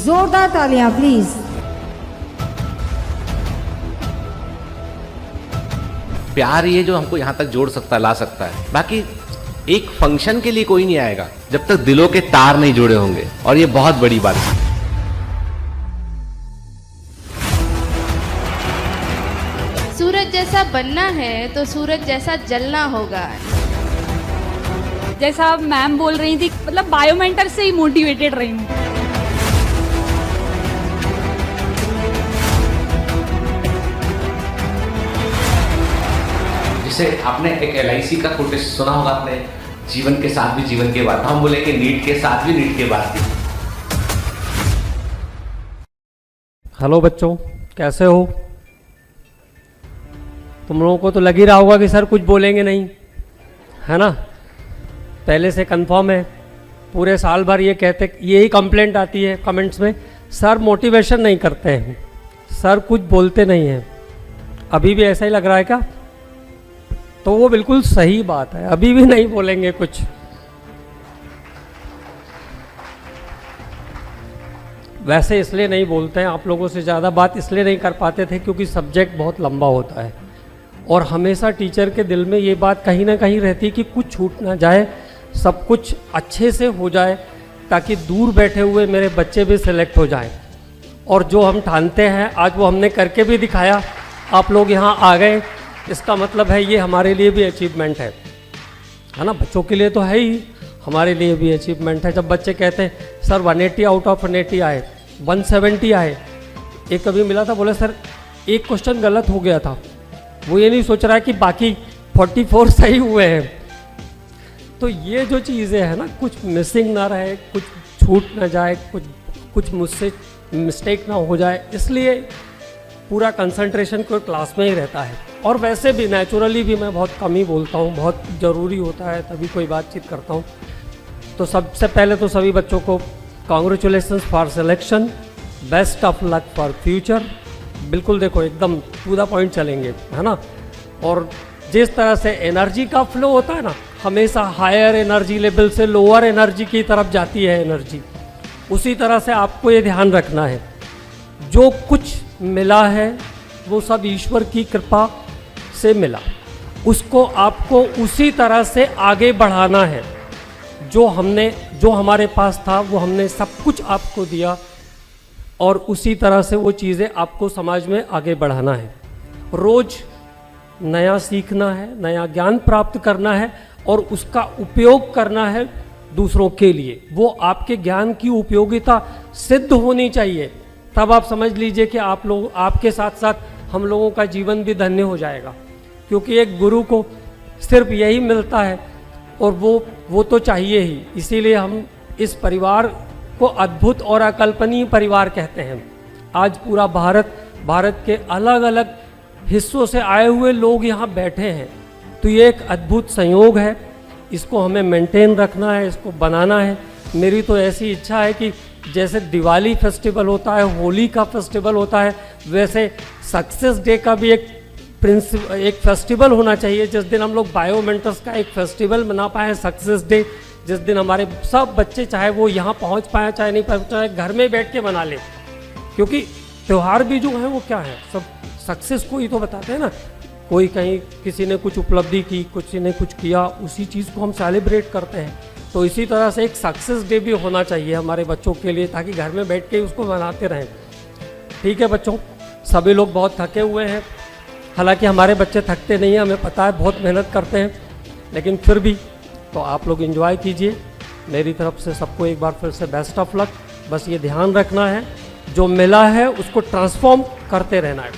जोरदार तालियां प्लीज। प्यार ये जो हमको यहाँ तक जोड़ सकता है, ला सकता है। बाकी एक फंक्शन के लिए कोई नहीं आएगा जब तक दिलों के तार नहीं जुड़े होंगे, और ये बहुत बड़ी बात है। सूरज जैसा बनना है तो सूरज जैसा जलना होगा। जैसा मैम बोल रही थी, मतलब बायोमेंटर से ही मोटिवेटेड रही हूँ। जैसे आपने एक LIC का कोटेशन सुना होगा आपने, जीवन के साथ भी जीवन के बाद। हम बोले कि नीट के साथ भी नीट के बाद भी। हेलो बच्चों, कैसे हो? तुम लोगों को तो लग ही रहा होगा कि सर कुछ बोलेंगे नहीं, है ना? पहले से कंफर्म है। पूरे साल भर ये कहते, यही कंप्लेंट आती है कमेंट्स में, सर मोटिवेशन नहीं करते हैं, सर कुछ बोलते नहीं हैं। अभी भी ऐसा ही लग रहा है क्या? तो वो बिल्कुल सही बात है, अभी भी नहीं बोलेंगे कुछ। वैसे इसलिए नहीं बोलते हैं, आप लोगों से ज़्यादा बात इसलिए नहीं कर पाते थे क्योंकि सब्जेक्ट बहुत लंबा होता है, और हमेशा टीचर के दिल में ये बात कहीं ना कहीं रहती कि कुछ छूट ना जाए, सब कुछ अच्छे से हो जाए, ताकि दूर बैठे हुए मेरे बच्चे भी सिलेक्ट हो जाएं। और जो हम ठानते हैं आज वो हमने करके भी दिखाया, आप लोग यहाँ आ गए, इसका मतलब है ये हमारे लिए भी अचीवमेंट है ना? बच्चों के लिए तो है ही, हमारे लिए भी अचीवमेंट है। जब बच्चे कहते हैं सर 180 आउट ऑफ 180 आए, 170 आए। एक कभी मिला था, बोले सर एक क्वेश्चन गलत हो गया था, वो ये नहीं सोच रहा है कि बाकी 44 सही हुए हैं। तो ये जो चीज़ें हैं ना, कुछ मिसिंग ना रहे, कुछ छूट ना जाए, कुछ मुझसे मिस्टेक ना हो जाए, इसलिए पूरा कंसंट्रेशन कोई क्लास में ही रहता है। और वैसे भी नेचुरली भी मैं बहुत कम ही बोलता हूँ, बहुत ज़रूरी होता है तभी कोई बातचीत करता हूँ। तो सबसे पहले तो सभी बच्चों को congratulations for selection, best of luck for future. बिल्कुल देखो एकदम टू द पॉइंट चलेंगे, है ना? और जिस तरह से एनर्जी का फ्लो होता है ना, हमेशा हायर एनर्जी लेवल से लोअर एनर्जी की तरफ जाती है एनर्जी, उसी तरह से आपको ये ध्यान रखना है, जो कुछ मिला है वो सब ईश्वर की कृपा से मिला, उसको आपको उसी तरह से आगे बढ़ाना है। जो हमारे पास था वो हमने सब कुछ आपको दिया, और उसी तरह से वो चीज़ें आपको समाज में आगे बढ़ाना है। रोज़ नया सीखना है, नया ज्ञान प्राप्त करना है, और उसका उपयोग करना है दूसरों के लिए। वो आपके ज्ञान की उपयोगिता सिद्ध होनी चाहिए, तब आप समझ लीजिए कि आप लोग, आपके साथ साथ हम लोगों का जीवन भी धन्य हो जाएगा। क्योंकि एक गुरु को सिर्फ यही मिलता है, और वो तो चाहिए ही। इसीलिए हम इस परिवार को अद्भुत और अकल्पनीय परिवार कहते हैं। आज पूरा भारत के अलग अलग हिस्सों से आए हुए लोग यहाँ बैठे हैं, तो ये एक अद्भुत संयोग है। इसको हमें मेंटेन रखना है, इसको बनाना है। मेरी तो ऐसी इच्छा है कि जैसे दिवाली फेस्टिवल होता है, होली का फेस्टिवल होता है, वैसे सक्सेस डे का भी एक फेस्टिवल होना चाहिए, जिस दिन हम लोग बायोमेंटर्स का एक फेस्टिवल मना पाए, सक्सेस डे, जिस दिन हमारे सब बच्चे, चाहे वो यहाँ पहुँच पाए चाहे नहीं पहुँच पाए, घर में बैठ के मना लें। क्योंकि त्यौहार भी जो है वो क्या है, सब सक्सेस को ही तो बताते हैं ना। कोई कहीं किसी ने कुछ उपलब्धि की, किसी ने कुछ किया, उसी चीज़ को हम सेलिब्रेट करते हैं। तो इसी तरह से एक सक्सेस डे भी होना चाहिए हमारे बच्चों के लिए, ताकि घर में बैठ के उसको मनाते रहें। ठीक है बच्चों, सभी लोग बहुत थके हुए हैं, हालांकि हमारे बच्चे थकते नहीं हैं, हमें पता है, बहुत मेहनत करते हैं, लेकिन फिर भी तो आप लोग एंजॉय कीजिए। मेरी तरफ से सबको एक बार फिर से बेस्ट ऑफ लक। बस ये ध्यान रखना है, जो मिला है उसको ट्रांसफॉर्म करते रहना है।